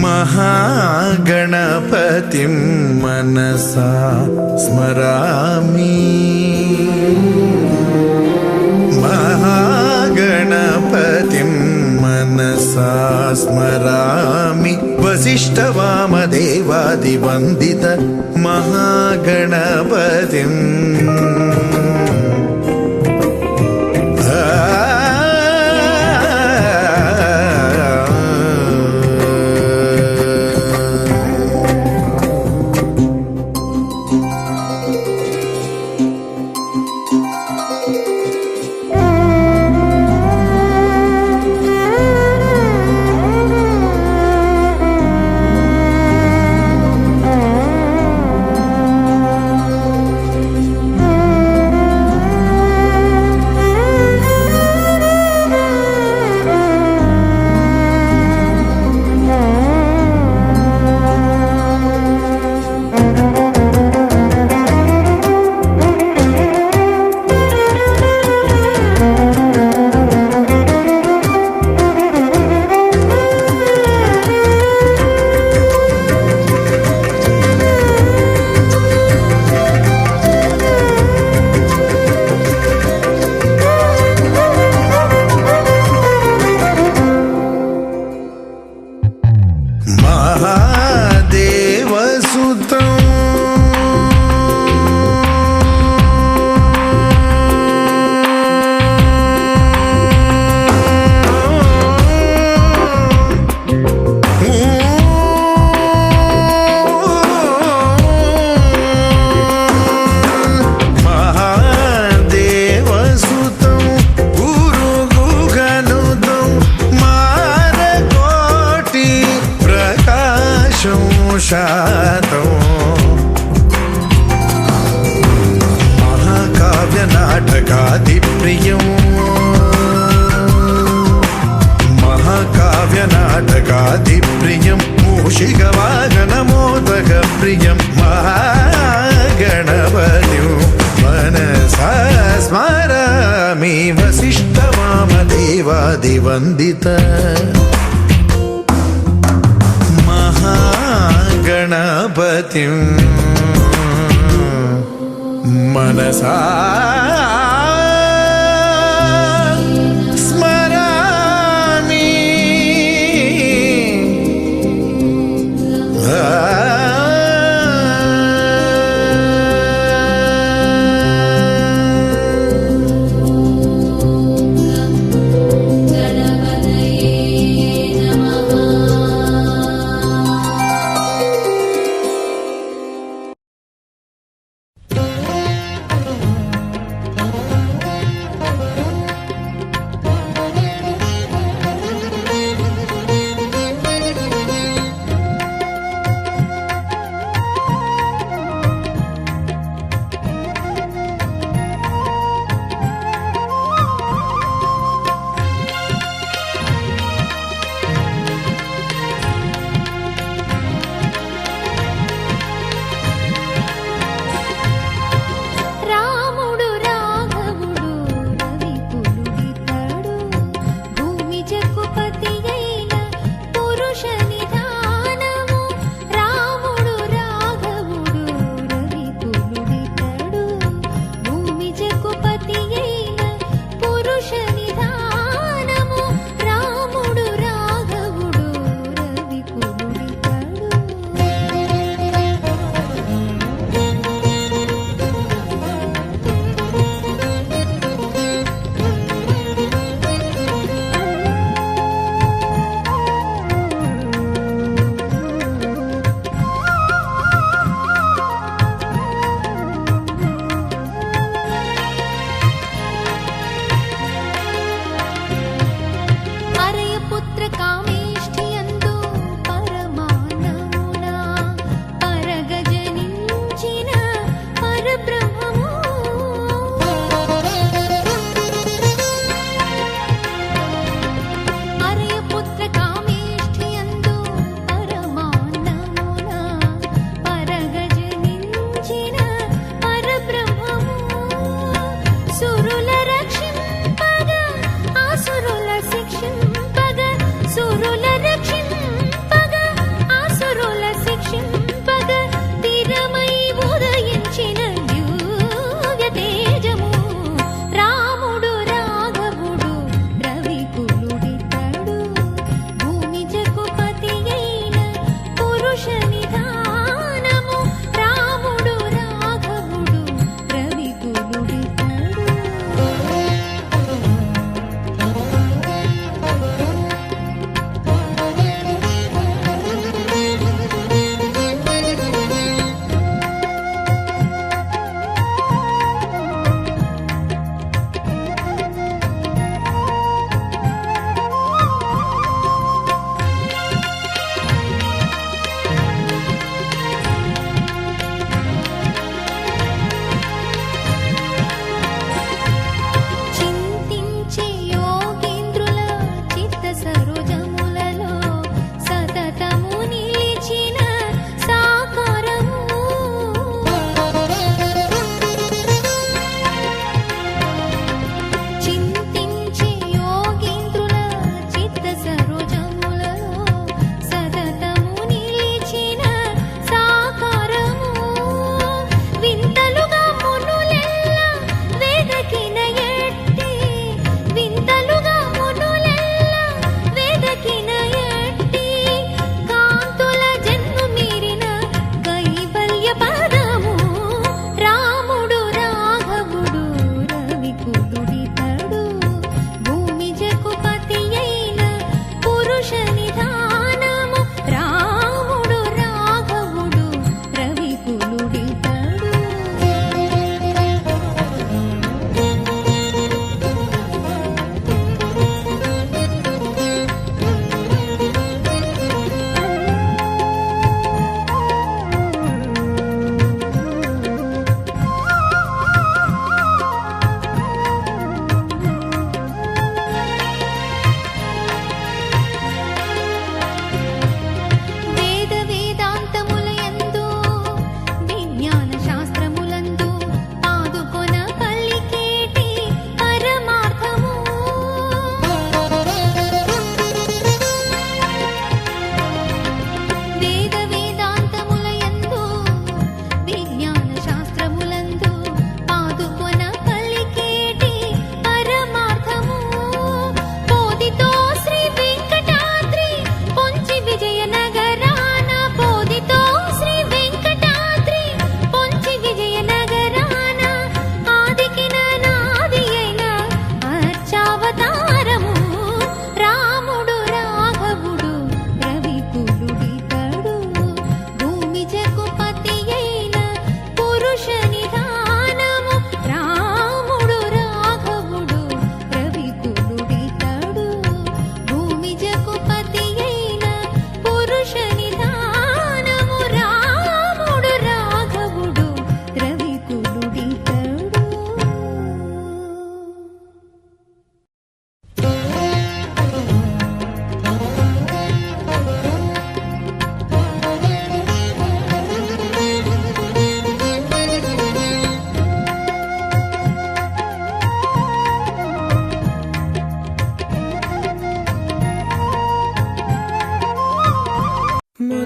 महागणपतिं मनसा स्मरामि। महागणपतिं मनसा स्मरामि। वसिष्ठवामदेवादिवन्दित महागणपतिम्। महाकाव्यनाटकादिप्रियम् महाकाव्यनाटकादिप्रियं मूषिकवाहनमोदकप्रियं महागणपतिं मनसा स्मरामि। वसिष्ठवामदेवादिवन्दित महागणपतिं मनसा स्मरामि।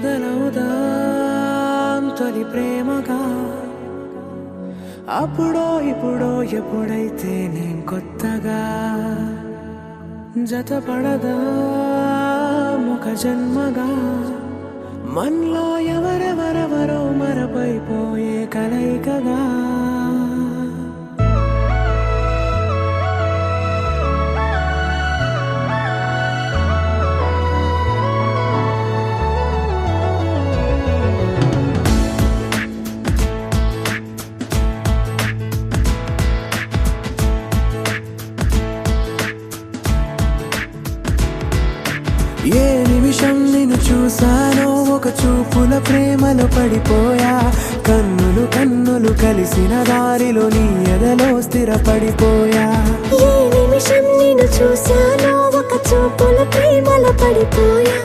మొదలవుదాం తొలి ప్రేమగా అప్పుడో ఇప్పుడో ఎప్పుడైతే నేను కొత్తగా జతపడదా ఒక జన్మగా మనలో ఎవరెవరెవరో మరపైపోయే కలయికగా ఏ నిమిషం నిన్ను చూసానో ఒక చూపుల ప్రేమలో పడిపోయా కన్నులు కన్నులు కలిసిన దారిలో నీ ఎదలో స్థిరపడిపోయా ఏ నిమిషం నిన్ను చూసానో ఒక చూపుల ప్రేమలో పడిపోయా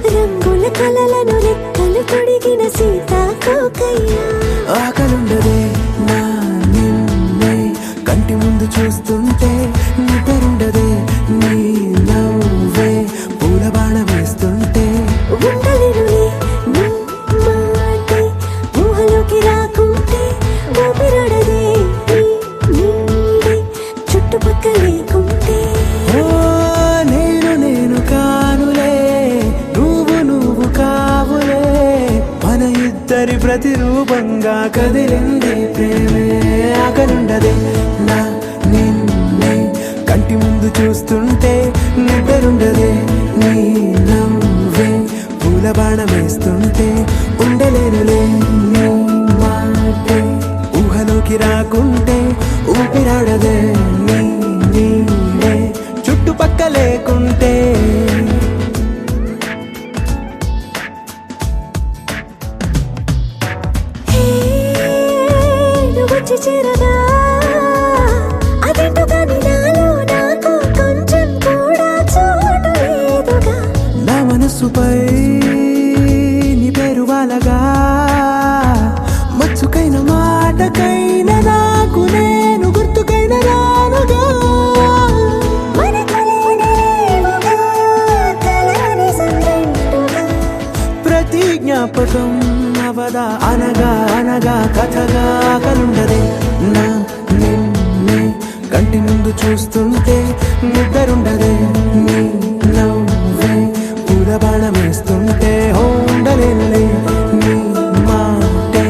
రంగుల కలలను రెక్కలు పొడిగిన సీతాకోకయ్యా ఆకలుండదే నా నిన్నే కంటి ముందు చూస్తుంటే నిద్రుండదే నీ నవ్వే పూల బాణ వేస్తుంటే ఉండలేనులే నీ మాటే ఊహలోకి రాకుంటే ఊపిరాడదే నీ నీడే చుట్టుపక్కల లేకుంటే ఓ నేను కానులే నువ్వు కావులే మన ఇద్దరి ప్రతిరూపంగా కదిలింది ప్రేమే ఆకలుండదే నా నిన్నే కంటి ముందు చూస్తుంటే నిద్రుండదే నీ నవ్వే పూల బాణం వేస్తుంటే ఉండలేనులే నీ మాటే ఊహలోకి రాకుంటే ఊపిరాడదే నీ నీడే చుట్టుపక్క లేకుంటే నువ్వు వచ్చి చేరగా అదేంటో కానీ నాలో నాకు కొంచెం కూడా చోటు లేదుగా నా మనసుపై నీ పేరు వాలగా మచ్చుకైన మాటకైన నాకు నేను గుర్తుకైన రానుగా మన కలయినేమోగా కలని సంగంటుగా ప్రతి జ్ఞాపకం అవదా అనగా అనగా కథగా కలుండదే నా నిన్నే కంటి ముందు చూస్తుంటే నిద్రుండదే నీ నవ్వే పూల బాణం వేస్తుంటే ఉండలేనులే నీ మాటే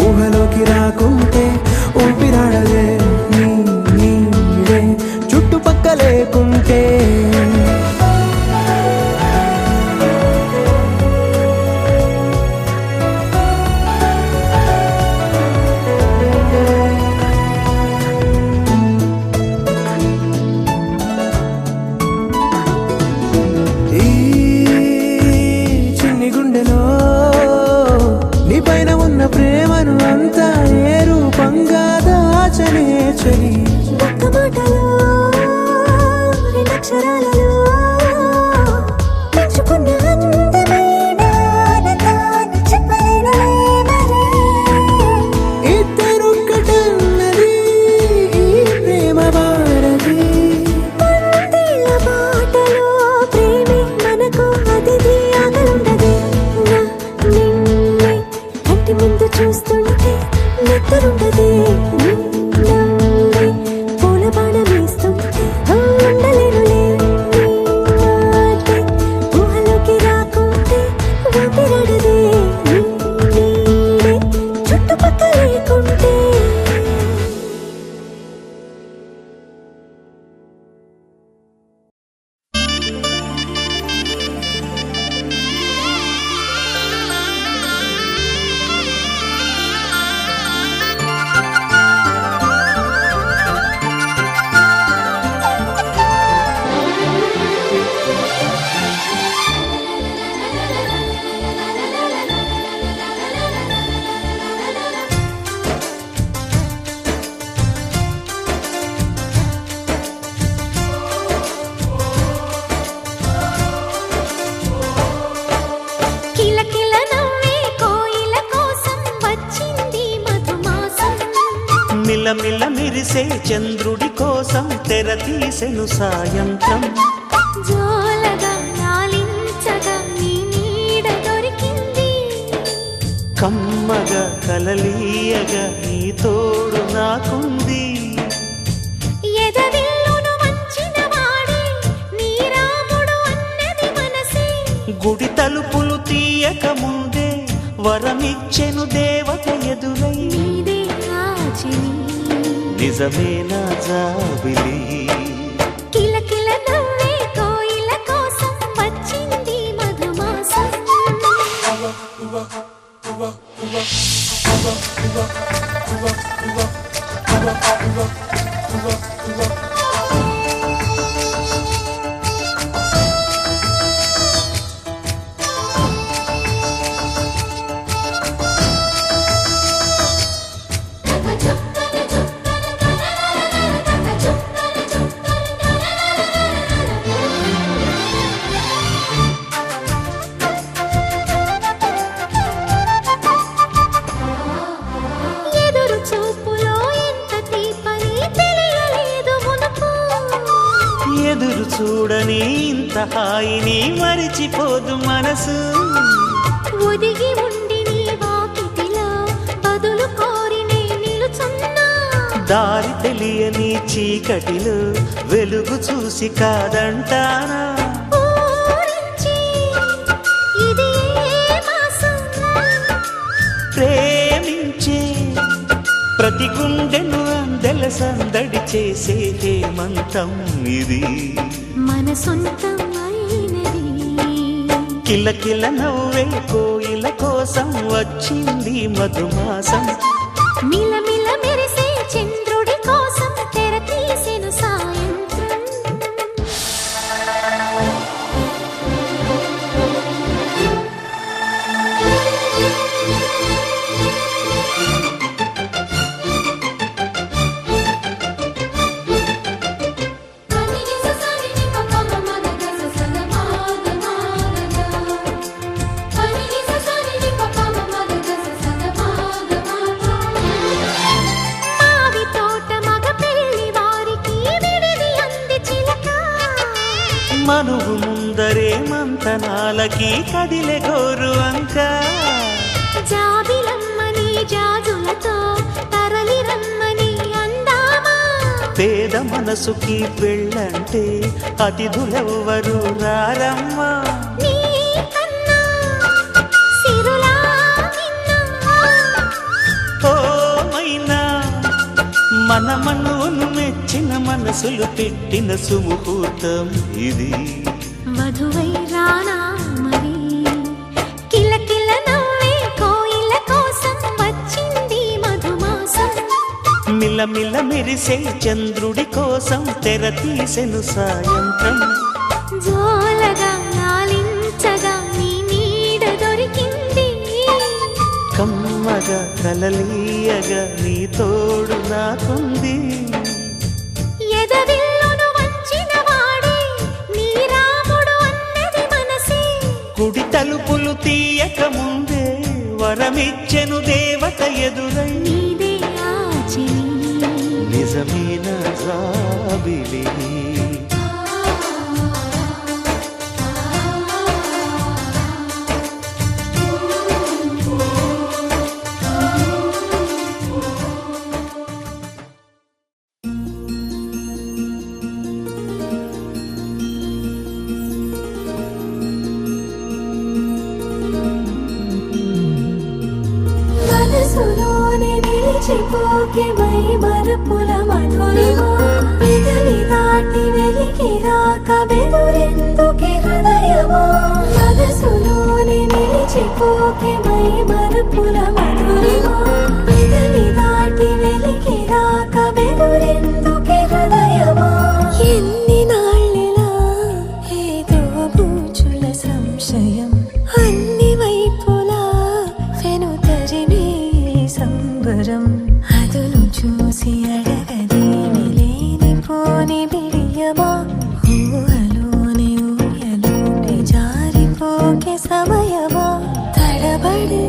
ఊహలోకి రాకుంటే ఊపిరాడదే నీ నీడే చుట్టుపక్క లేకుంటే ఈ చిన్ని గుండెలో నీ పైన ఉన్న ప్రేమను అంతా ఏ రూపంగా దాచనే చలి ఒక్క మాటలో రెండక్షరాలలో పెంచుకున్న అందమైన ఆనందాన్ని చెప్పలేనులే మరి ఇద్దరొక్కటన్నది ఈ ప్రేమ భారతి వందేళ్ల బాటలో ప్రేమే మనకు అతిథి ఆగలుండదే నా నిన్నే కంటి ముందు చూస్తుంటే నిద్రుండదే నీ నవ్వే పూల బాణం వేస్తుంటే ఉండలేనులే నీ మాటే ఊహలోకి రాకుంటే ఊపిరాడదే నీ నీడే చుట్టుపక్కల లేకుంటే మిలమిల మిరిసే చంద్రుడి కోసం తెర తీసెను సాయంత్రం జోలగా నాలించగా నీ నీడ దొరికింది కమ్మగా కలలీయగా నీ తోడు నాకుంది. ఎదవిల్లును వంచిన వాడే నీ రాముడు అన్నది మనసే. గుడి తలుపులు తీయక ముందే వరమిచ్చెను దేవత ఎదురై. నీదే రాజని నిజమేనా జాబిలి కిలకిల నవ్వే కోయిల కోసం వచ్చింది మధుమాసం. ఎదురు చూపులో ఎంత తీపని తెలియలేదు మునుపు. ఎదురు చూడని ఇంత హాయిని మరిచిపోదు మనసు. ఒదిగి ఉండి నీ వాకిటిలో బదులు కోరి నే నిలుచున్నా. దారి తెలియని చీకటిలో వెలుగు చూసి కాదంటానా. ఊరించి ఇది ఏ మాసం? ప్రేమించే ప్రతి గుండెను అందెల సందడి చేసే హేమంతం ఇది. మన సొంతం అయినది. కిలకిల నవ్వే కోయిల కోసం వచ్చింది మధుమాసం. మిలమిల మెరిసే చంద్రుడి కోసం తెర తీసెను సాయంత్రం. మావి తోట మగ పెళ్లి వారికి విడిది అంది చిలక. మనువు ముందరే మంతనాలకి కదిలే గోరు అంక. జాబిలమ్మని జాజులతో తరలి రమ్మని అందామా. పేద మనసుకి పెళ్ళంటే అతిథులెవ్వరు రారమ్మా. నీ కన్నా సిరులా నిన్నా. ఓ మైనా మన మనువును మెచ్చిన మనసులు పెట్టిన సుముహూర్తం ఇది. వధువై రానా మరి కిలకిల నవ్వే కోయిల కోసం వచ్చింది మధుమాసం. మిలమిల మెరిసే చంద్రుడి కోసం తెర తీసెను సాయంత్రం. జోలగా లాలించగా నీ నీడ దొరికింది. కమ్మగా కలలీయగా నీ తోడు నాకుంది. ఎదవిల్లును వంచిన వాడే నీ రాముడు అన్నది మనసే. గుడి తలుపులు తీయక ముందే వరమిచ్చెను దేవత ఎదురై. నీదే ఆచిని నిజమైన జాబిలి మనసులోనే నిలిచిపోకే మై మరుపుల మధురిమా. పెదవి దాటి వెలికి రాక బెదురెందుకే హృదయమా. మనసులోనే నిలిచిపోకే మై మరుపుల మధురిమా. పెదవి దాటి వెలికి రాక బెదురెందుకే హృదయమా. ఎన్ని నాళ్ళిలా ఏదో బూచుల సంశయం అన్ని వైపులా వెనుతరిమే సంబరం. అదును చూసి అడగదేమి లేనిపోని బిడియమా. ఊహలోని ఊయలోని జారిపోకే సమయమా. తడబడే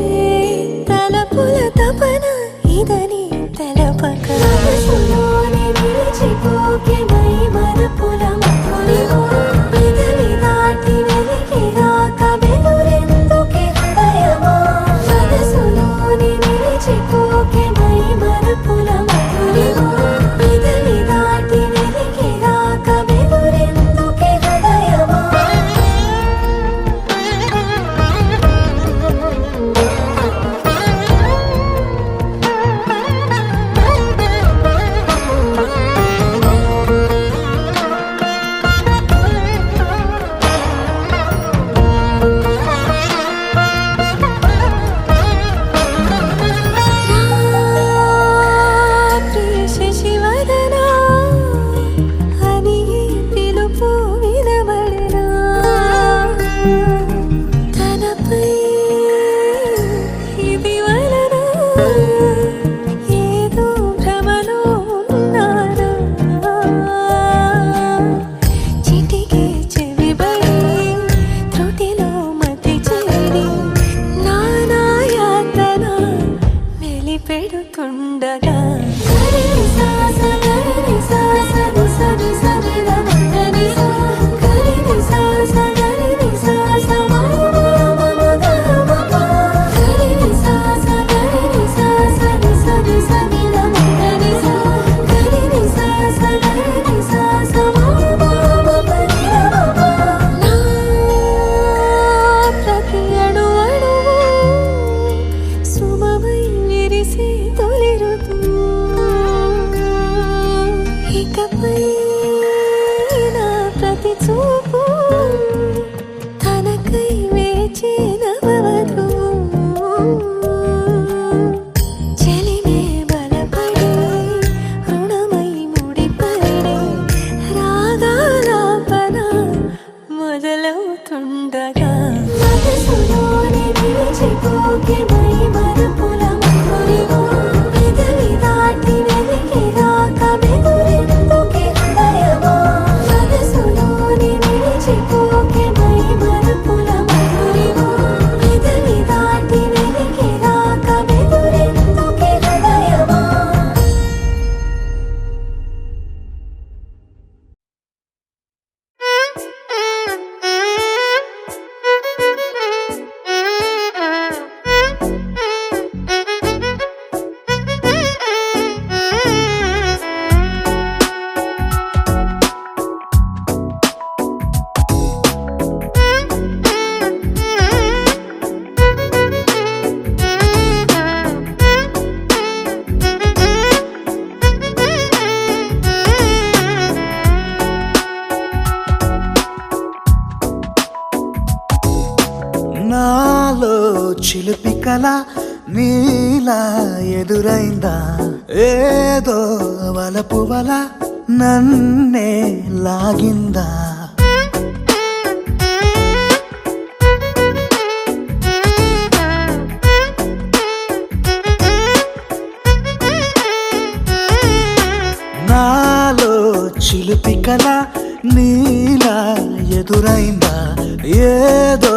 తలపుల తపన ఇదని తెలపక. మనసులోని నిలిచిపోకే మై మరుపుల మధురిమా. పెదవి దాటి వెలికి రాక బెదురెందుకే హృదయమా. మనసులో చిలిపి కల నీలా ఎదురైందా ఏదో వలపు వల నన్నే లాగిందా నాలో చిలిపి కల నీలా ఎదురైందా ఏదో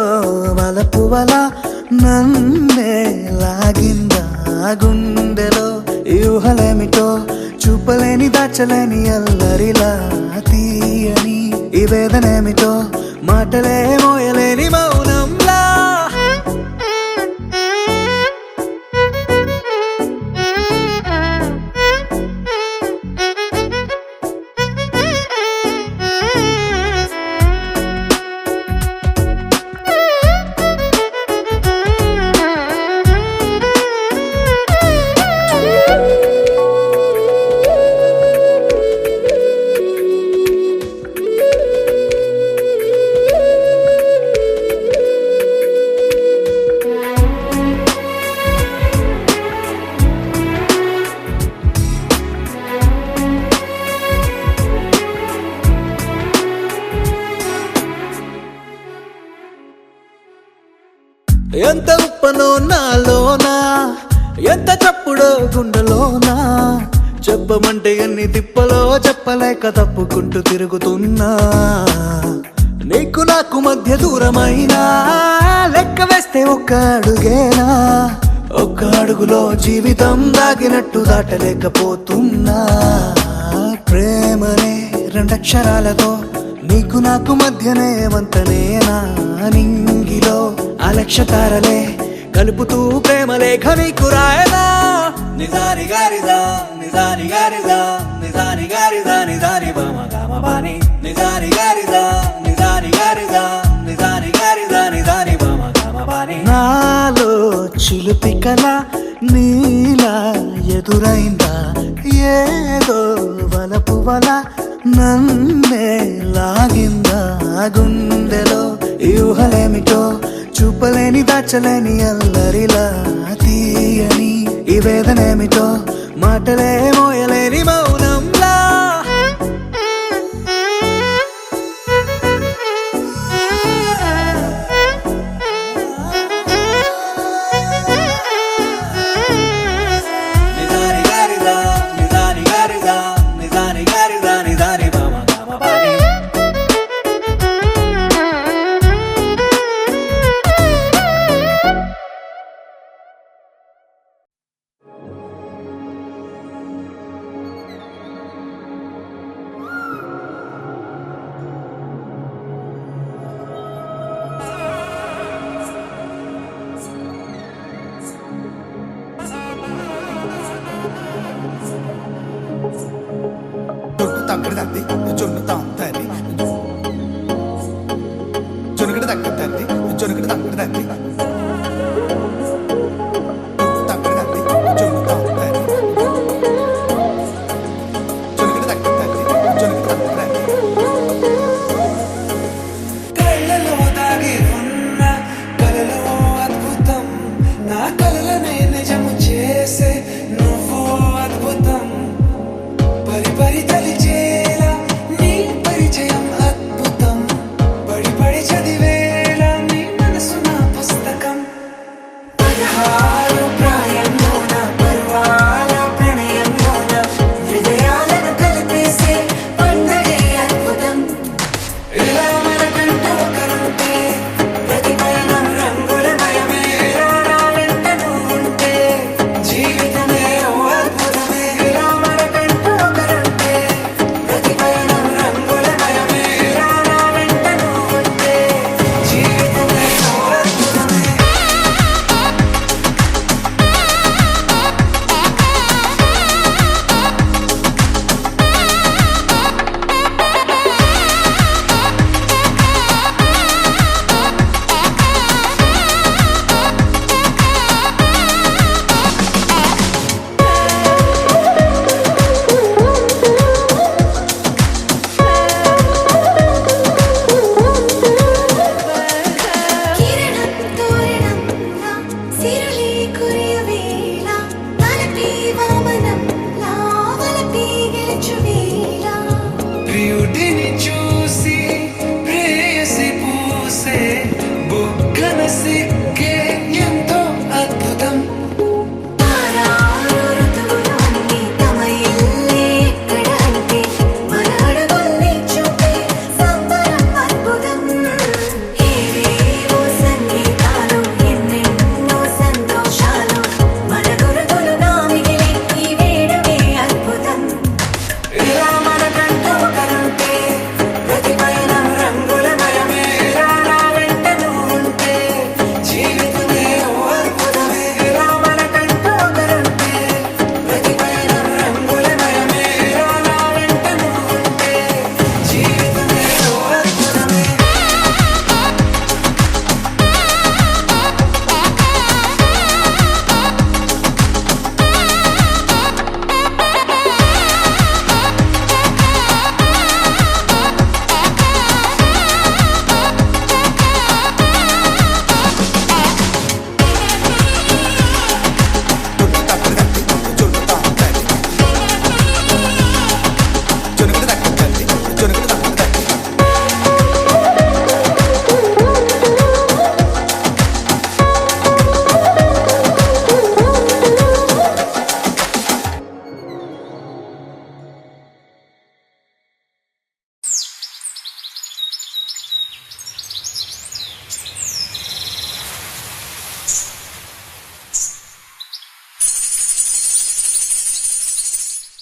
వలపు వల నన్నే లాగిందా గుండెలో ఊహలేమిటో చూపలేని దాచలేని అల్లరిలా తీయని ఈ వేదనేమిటో మాటలే మోయలేని మౌనంలా ఎంత ఉప్పనో నాలోనా ఎంత చప్పుడో గుండెలోనా చెప్పమంటే ఎన్ని తిప్పలో చెప్పలేక తప్పుకుంటూ తిరుగుతున్నా నీకు నాకు మధ్య దూరమైనా లెక్క వేస్తే ఒక్క అడుగేనా ఒక్క అడుగులో జీవితం దాగినట్టు దాటలేకపోతున్నా ప్రేమనే రెండక్షరాలతో నీకు నాకు మధ్యనే వంతనేనా నింగిలో అలక్షతారలే కలుపుతూ ప్రేమ లేఖ నీకు రాయనా నిజాని గారిదా నిజాని గారిదా నిజాని గారిదా నిజాని బామ గామ బాని నిజాని గారిదా నిజాని గారిదా నిజాని గారిదా నిజాని బామ గామ బాని నాలో చిలిపి కల నీలా ఎదురైందా ఏదో వలపు వల నన్నే లాగిందా గుండెలో ఊహలేమిటో చూపలేని దాచలేని అల్లరిలా తీయని ఈ వేదనేమిటో మాటలే మోయలేని మౌనంలా నిజాని గారిదా నిజాని గారిదా నిజాని గారిదా నిజాని బామ గామ బాని జొన్ను తగ్గడి తద్ది జొన్ను తాంతది జొనుగడి తగ్గడి తద్ది జొనుగడి తగ్గడి తద్ది తగ్గడి తద్ది జొన్ను తాంతది జొనుగడి తగ్గడి తద్ది జొనుగడి తగ్గడి తద్ది కళ్ళలో దాగి ఉన్న కలలో అద్భుతం నా కలలనే నిజము చేసే నువ్వు అద్భుతం పరి పరి తలిచేలా నీ పరిచయం అద్భుతం పడి పడి చదివేలా నీ మనసు నా పుస్తకం 16 ప్రాయంలోన పర్వాల ప్రణయంలోన హృదయాలను కలిపేసే పండగే అద్భుతం ఇలా మనకంటూ ఒకరుంటే ప్రతి పయనం రంగులమయమే ఇలా నా వెంట నువ్వుంటే జీవితమే ఓ అద్భుతమే ఇలా మనకంటూ ఒకరుంటే ప్రతి పయనం రంగులమయమే ఇలా నా వెంట నువ్వుంటే జీవితమే ఓ అద్భుతమే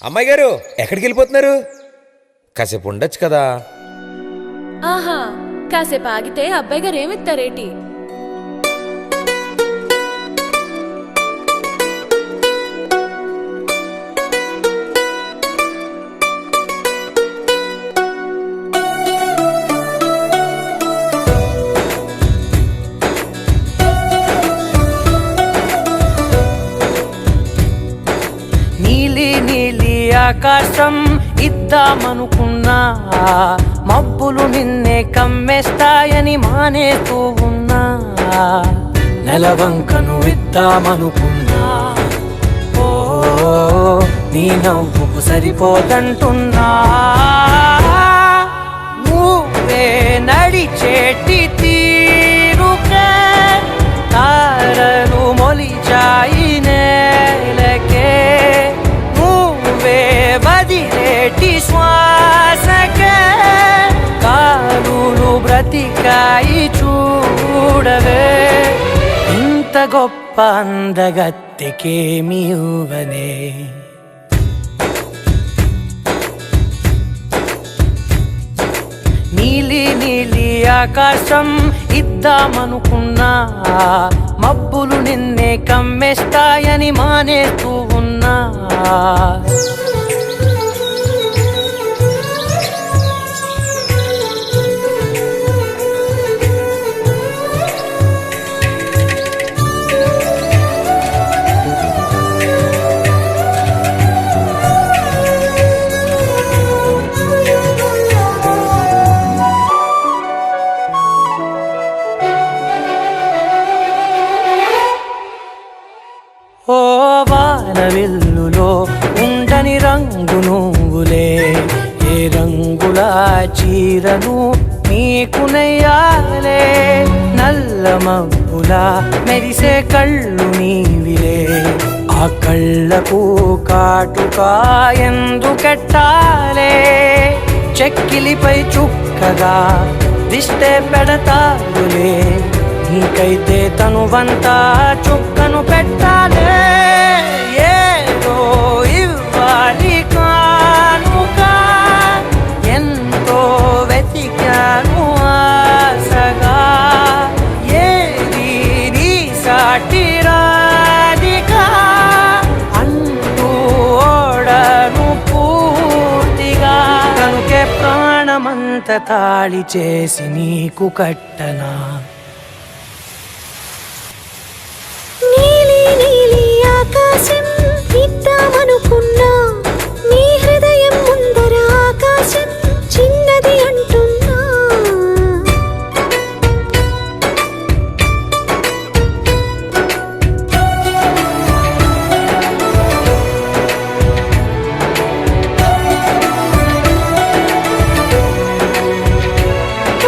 అమ్మాయి గారు ఎక్కడికి వెళ్ళిపోతున్నారు? కాసేపు ఉండొచ్చు కదా. ఆహా, కాసేపు ఆగితే అబ్బాయి గారు ఏమిస్తారేటి? నీలి నీలి ఆకాశం ఇద్దామనుకున్నా, మబ్బులు నిన్నే కమ్మేస్తాయని మానేస్తూ ఉన్నా. నెలవంకను ఇద్దామనుకున్నా, ఓ నీ నవ్వుకు సరిపోదంటున్నా. నువ్వే నడిచేటి తీరుకే తారలు మొలిచాయి నేలకే. నువ్వే వదిలేటి శ్వాసకే కారులు బ్రతికాయి చూడవే. ఇంత గొప్ప అందగత్తెకేమి ఇవ్వనే. నీలి నీలి ఆకాశం ఇద్దామనుకున్నా, మబ్బులు నిన్నే కమ్మేస్తాయని మానేస్తూ ఉన్నా. ఓ వానవిల్లులో ఉండని రంగు నువ్వులే. ఏ రంగుల చీరను నీకు నెయ్యాలే. నల్ల మబ్బుల మెరిసే కళ్ళు నీవిలే. ఆ కళ్ళకు కాటుకా ఎందుకెట్టాలే. చెక్కిలిపై చుక్కగా దిష్టే పెడతావులే. నీకైతే తనువంతా చుక్కను పెట్టాలే. ఏదో ఇవ్వాలి కానుక, ఎంతో వెతికాను ఆశగా. ఏది నీ సాటి రాధిక అంటూ ఓడను పూర్తిగా. కనుకే ప్రాణమంత తాళి చేసి నీకు కట్టనా. నీలి నీలి ఆకాశం ఇద్దామనుకున్నా, నీ హృదయం ముందర ఆకాశం చిన్నది అంటున్నా.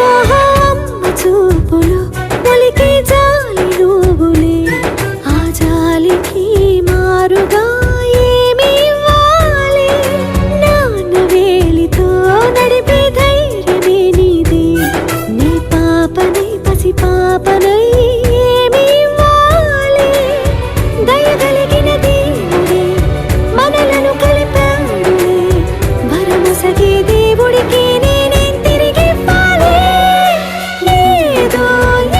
ఆహా, అమ్మ చూపులు ఒలికే జాలి నువ్వులే. ఆ జాలికి మారుగా ఏమి ఇవ్వాలి. నాన్న వేలితో నడిపే ధైర్యమే నీదే. నీ పాపనై పసి పాపనై ఏమి ఇవ్వాలి. దయగలిగిన దేవుడే మనలను కలిపాడులే. భరమసగే దేవుడికి నేనేం తిరిగి ఇవ్వాలి. ఏదో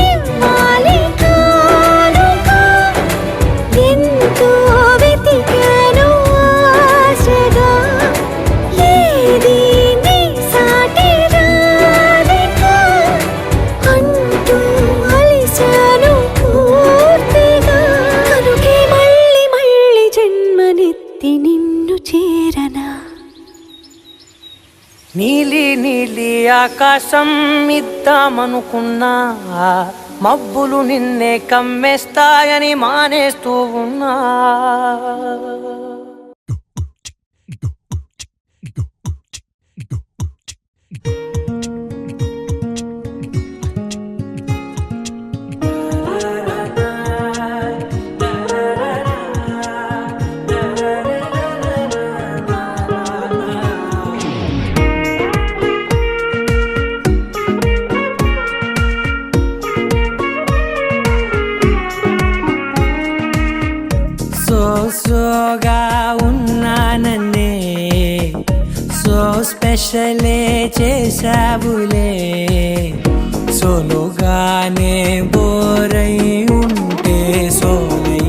ఇవ్వాలి కానుక, ఎంతో వెతికాను ఆశగా. ఏది నీ సాటి రాధిక అంటూ అలిశాను పూర్తిగా. కనుకే మళ్ళీ మళ్ళీ జన్మనెత్తి నిన్ను చేరనా. నీలి నీలి ఆకాశం ఇద్దామనుకున్నా, మబ్బులు నిన్నే కమ్మేస్తాయని మానేస్తూ ఉన్నా. సోగా ఉన్నానన్నే స్పెషలే చేసావులే సోలోగానే బోరై ఉంటే సోలై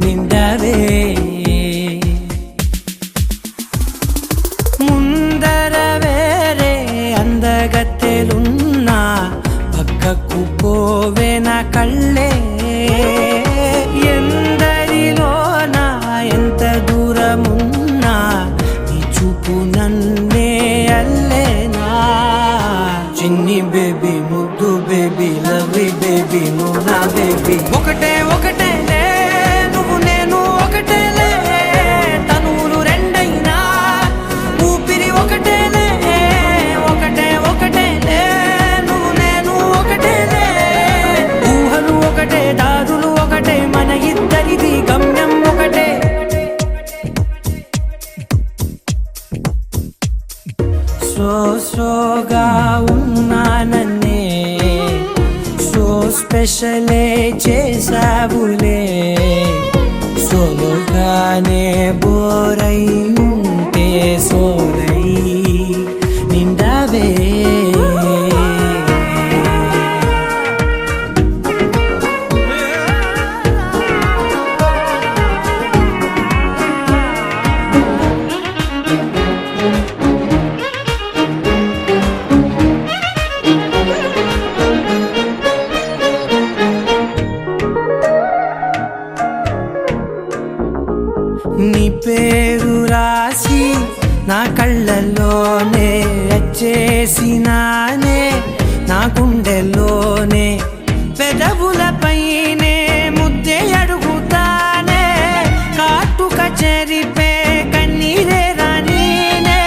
నిండవే ముందర వేరే అందగత్తెలున్నా పక్కకు పోవే నా కళ్ళే ఎందరిలోనా ఎంత దూరమున్నా నీ చూపు నన్నే అల్లేనా చిన్ని బేబీ ముద్దు బేబీ లవ్లీ బేబీ నువ్వు నా బేబీ ఒకటే ఒకటేలే నువ్వు నేను ఒకటేలే తనువులు రెండైనా ఊపిరి ఒకటేలే ఒకటే ఒకటేలే నువ్వు నేను ఒకటేలే ఊహలు ఒకటే దారులు ఒకటే మన ఇద్దరిది గమ్యం ఒకటే సోగా ఉన్నానన్నే సో స్పెషలే చేసావులే సోలోగానే బోరై ఉంటే సోలై నిండవే నీ పేరు రాసి నా కళ్ళల్లోనే వచ్చేసినానే నా గుండెల్లోనే పెదవులపైనే ముద్దే అడుగుతానే కాటుక చెరిపే కన్నీరే రానీనే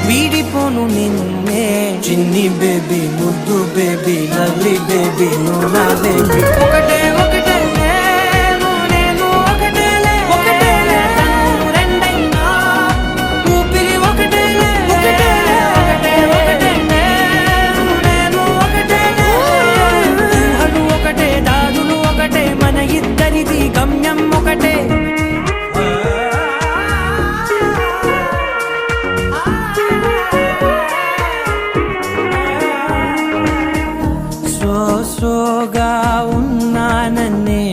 వీడిపోను నిన్నే చిన్ని బేబీ ముద్దు బేబీ లవ్లీ బేబీ నువ్వు నా బేబీ ఒకటే ఒకటే గమ్యం ఒకటే సోగా ఉన్నానన్నే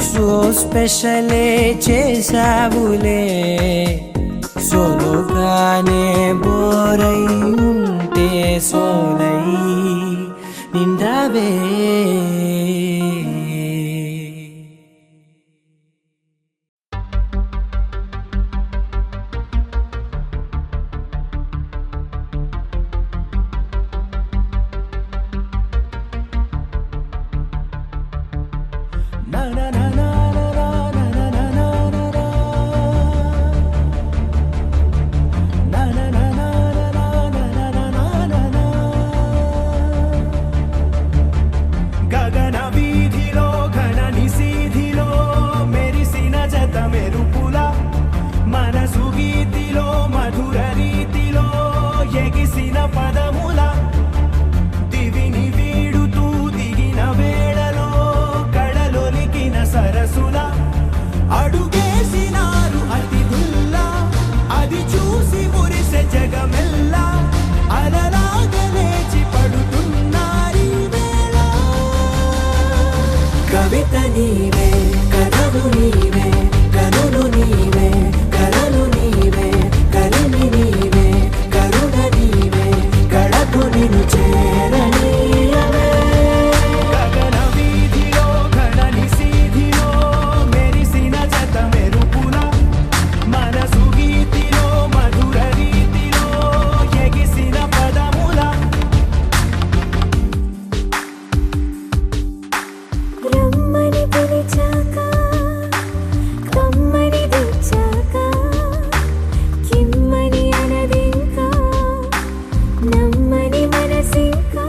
సో స్పెషలే చేసావులే సోలోగానే బోరై ఉంటే సోలై నిండవే కవిత నీవే కథలు నీవే కనులు నీవే కలలు నీవే కలిమి నీవే కరుణ నీవే కళకు నిన్ను చేరనీయవే గగన వీధిలో ఘనని సీధిలో మెరిసిన జత మెరుపుల మనసు గీతిలో మధుర రీతిలో ఎగిసిన పదముల రమ్మని పిలిచాక కమ్మని తెచ్చాక కిమ్మని అనదింకా నమ్మని మనసింకా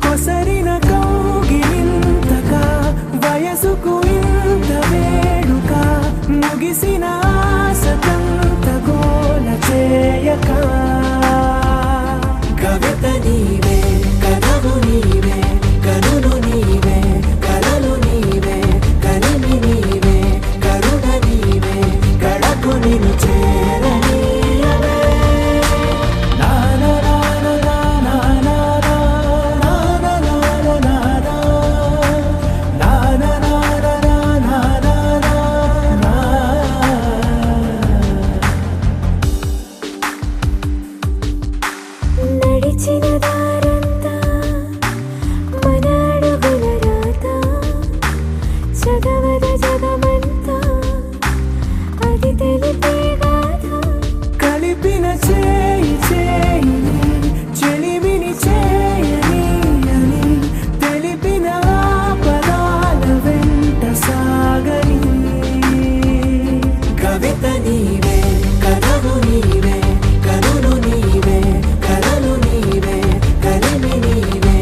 కొసరిన కౌగిలింతగా వయసుకు ఇంత వేడుక ముగిసిన ఆశతంత గోల చేయక కవిత నీవే కథలు నీవే కనులు నీవే కలలు నీవే కలిమి నీవే కరుణ నీవే కళకు నిన్ను చేరనీయవే చవద జగమంతా అది తెలిపే గాథ కలిపిన చేయి చేయిని చెలిమిని చేయని అని తెలిపిన పదాల వెంట సాగని కవిత నీవే కథను నీవే కనులు నీవే కలలు నీవే కలిమి నీవే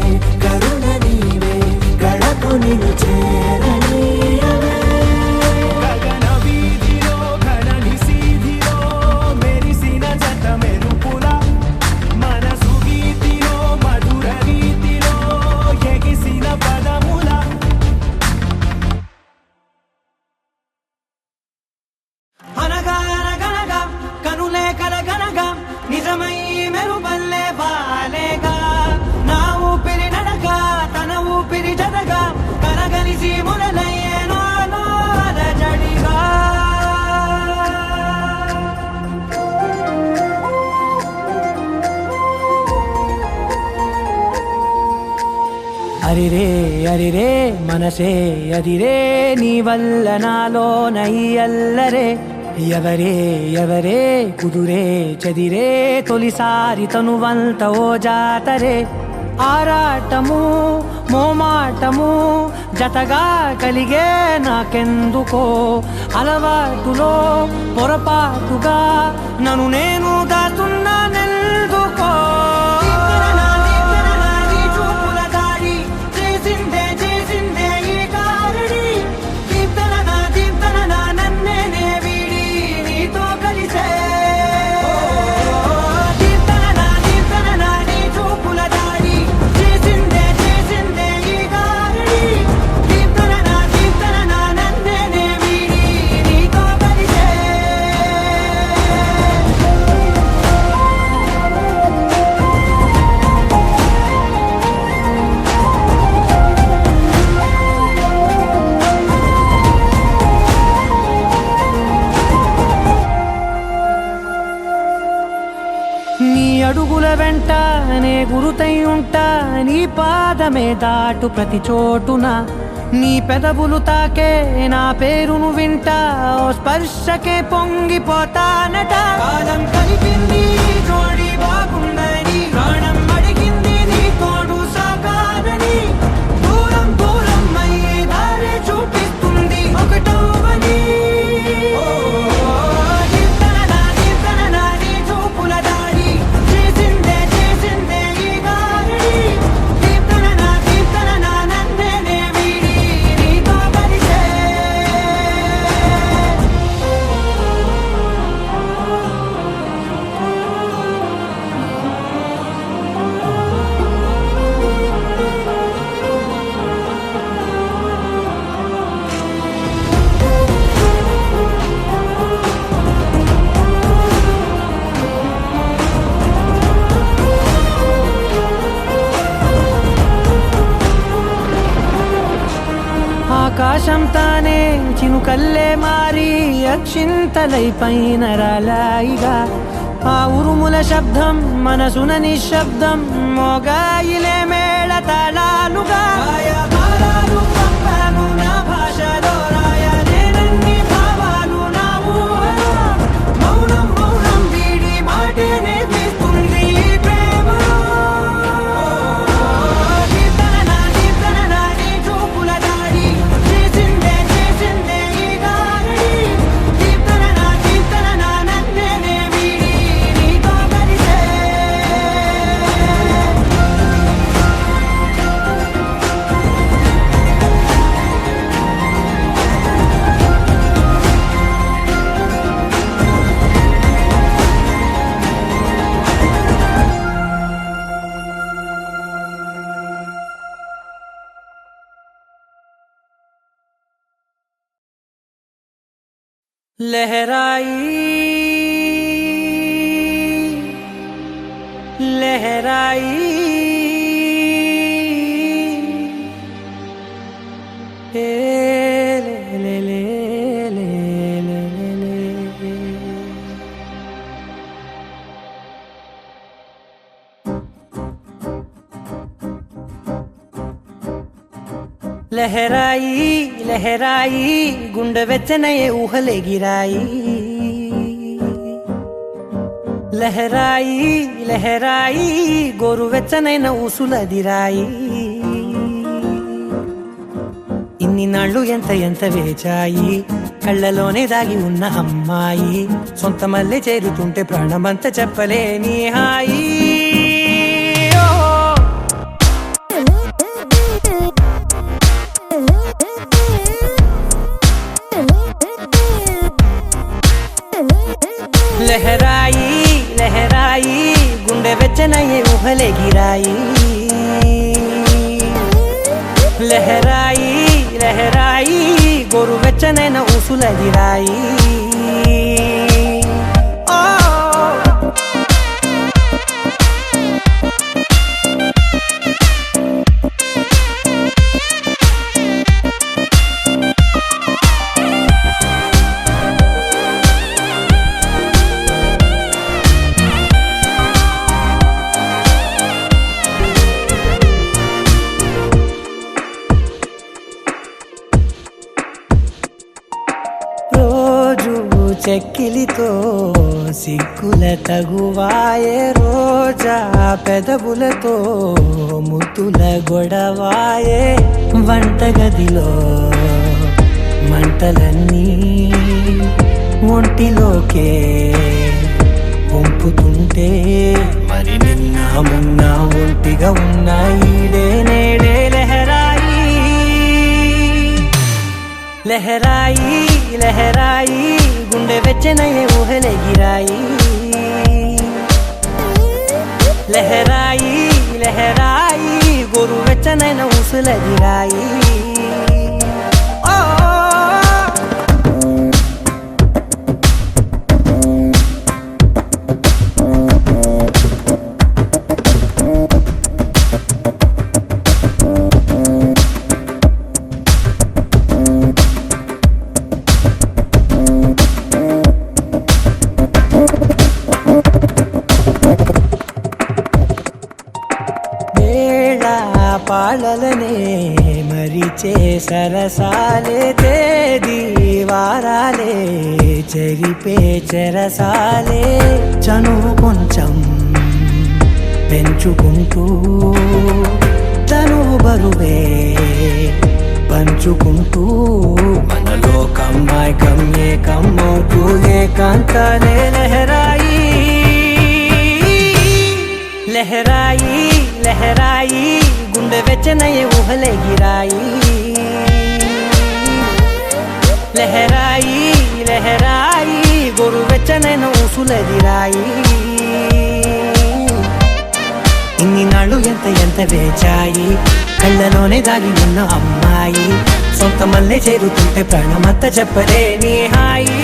కరుణ నీవే గడపు నిన్ను చేరనీయవే గగన వీధిలో ఘనని సీధిలో మెరిసిన జత మెరుపుల మనసు గీతిలో మధుర రీతిలో ఎగిసిన పదముల అనగా అనగనగా కనులే కలగనగా నిజమై మెరుపల్లే బాలేగా నా ఊపిరి నడగా తన ఊపిరి జతగా కనగలిసి మొదలయ్యే నాలో అలజడిగా అరిరే అరిరే మనసే అదిరే నీ వల్ల నాలో నయ్యల్లరే ఎవరే ఎవరే కుదురే చదిరే తొలిసారి తనువంత ఓ జాతరే ఆరాటము మోమాటము జతగా కలిగే నాకెందుకో అలవాటులో పొరపాటుగా నన్ను నేను దాస్తున్నానెందుకో నీ అడుగుల వెంట నే గురుతై ఉంటా నీ పాదమే దాటు ప్రతి చోటున నీ పెదవులు తాకే నా పేరును వింటా ఓ స్పర్శకే పొంగిపోతానట కాలం కలిపింది జోడి బాగుందని ప్రాణం అడిగింది నీ తోడు సాగాలని దూరం దూరం అయ్యే దారి చూపిస్తుంది ఒకటోవని ఆకాశం తానే చినుకల్లే మారి అక్షింతలై పైన రాలాయిగా ఆ ఉరుముల శబ్దం మనసున నిశ్శబ్దం మోగాయిలే మేళ తాళాలుగా నా భాషలో రాయలేనన్ని భావాలు నా ఊహలో మౌనం మౌనం వీడి మాటే నేర్పిస్తుంది ప్రేమలో लहराई लहराई ले ले ले ले ले ले లహరాయి లహరాయి గుండె వెచ్చనయే ఊహలెగిరాయి లహరాయి లహరాయి గోరు వెచ్చనైన ఊసులదిరాయి ఇన్ని నాళ్ళు ఎంత ఎంత వేచాయి కళ్ళలోనే దాగి ఉన్న అమ్మాయి సొంత మల్లె చేరుతుంటే ప్రాణమంత చెప్పలేని హాయి లహరాయి లహరాయి గుండె వెచ్చనయ్యే ఊహలెగిరాయి లహరాయి లహరాయి గోరు వెచ్చనైన ఊసులదిరాయి చెక్కిలితో సిగ్గుల తగువాయే రోజా పెదవులతో ముద్దుల గొడవాయే వంటగదిలో మంటలన్నీ ఒంటిలోకే వంపుతుంటే మరి నిన్న మొన్న ఒంటిగా ఉన్న ఈడే నేడే లహరాయి లహరాయి లహరాయి గుండె వెచ్చనయ్యే ఊహలెగిరాయి లహరాయి లహరాయి గోరు వెచ్చనైన ఊసులదిరాయి పాలలనే మరిచే సరసాలే తేదీ వారాలే చెరిపే చెరసాలే చనువు కొంచెం పెంచుకుంటూ తనువు బరువే పంచుకుంటూ మనలో కమ్మాయి కమ్మే కమ్మవుతూ ఏకాంతాలే లహరాయి లహరాయి లహరాయి గుండె వెచ్చనయ్యే ఊహలెగిరాయి లహరాయి లహరాయి గోరు వెచ్చనైన ఊసులదిరాయి ఇన్ని నాళ్ళు ఎంత ఎంత వేచాయి కళ్ళలోనే దాగి ఉన్న అమ్మాయి సొంత మల్లె చేరుతుంటే ప్రాణమంత చెప్పలేని హాయి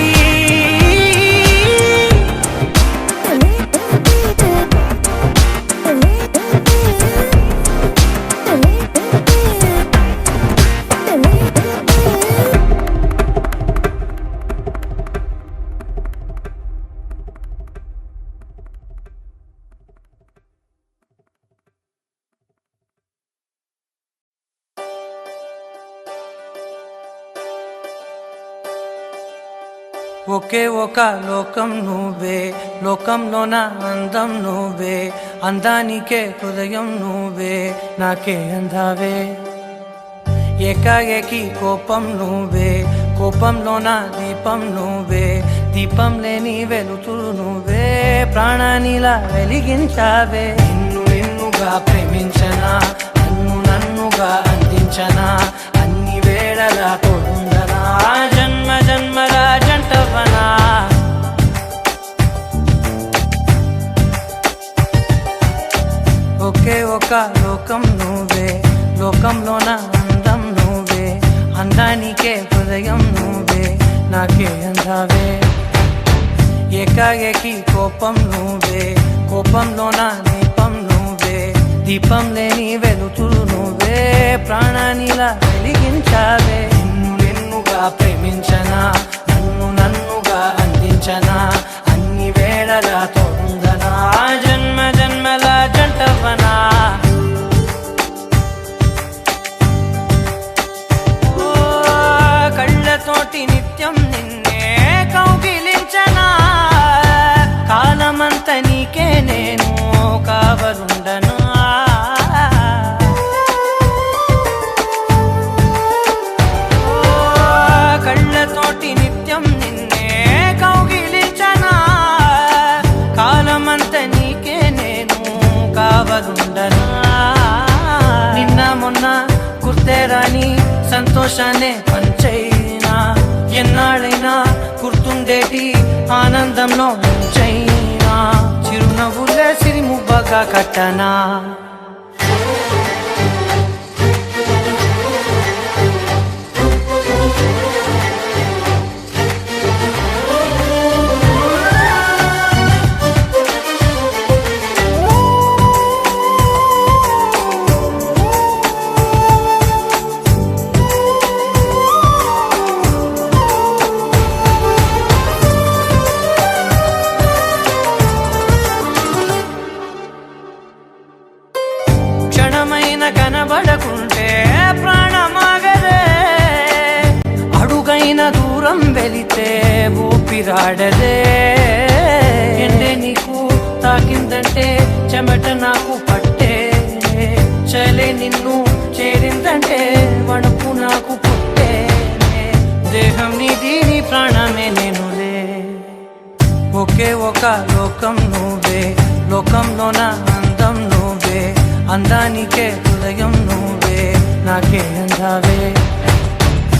ఒకే ఒక లోకం నువ్వే లోకంలోన అందం నువ్వే అందానికే హృదయం నువ్వే నాకే అందావే ఏకాఏకి కోపం నువ్వే కోపంలోన దీపం నువ్వే దీపం లేని వెలుతురు నువ్వే ప్రాణానిలా వెలిగించావే నిన్ను నిన్నుగా ప్రేమించనా నన్ను నన్నుగా అందించనా అన్ని వేళలా తోడుండనా జన్మ జన్మల జంటవనా ఒకే ఒక లోకం నువ్వే లోకంలోన అందం నువ్వే అందానికే హృదయం నువ్వే నాకే అందావే ఏకాఏకి కోపం నువ్వే కోపంలోన దీపం నువ్వే దీపం లేని వెలుతురు నువ్వే ప్రాణానిలా వెలిగించావే నిన్ను నిన్నుగా ప్రేమించనా నన్ను నన్నుగా అందించనా అన్ని వేళలా తోడుందనా జన్మ జన్మల జంటవనా సంతోషాన్ని పంచైనా ఎన్నాళ్ళైనా గుర్తుండేటి ఆనందంలో ఉంచైనా చిరునవ్వులే సిరిముబ్బగా కట్టనా క్షణమైన కనబడకుంటే ప్రాణమాగదే అడుగైన దూరం వెళితే ఊపిరాడదే ఎండే నీకు తాకిందంటే చెమట నాకు పట్టే చలే నిన్ను చేరిందంటే వణుకు నాకు పుట్టే దేహం నీది నీ ప్రాణమే నేనులే ఒకే ఒక లోకం నువ్వే లోకంలోన అందం నువ్వే అందానికే హృదయం నువ్వే నాకే అందావే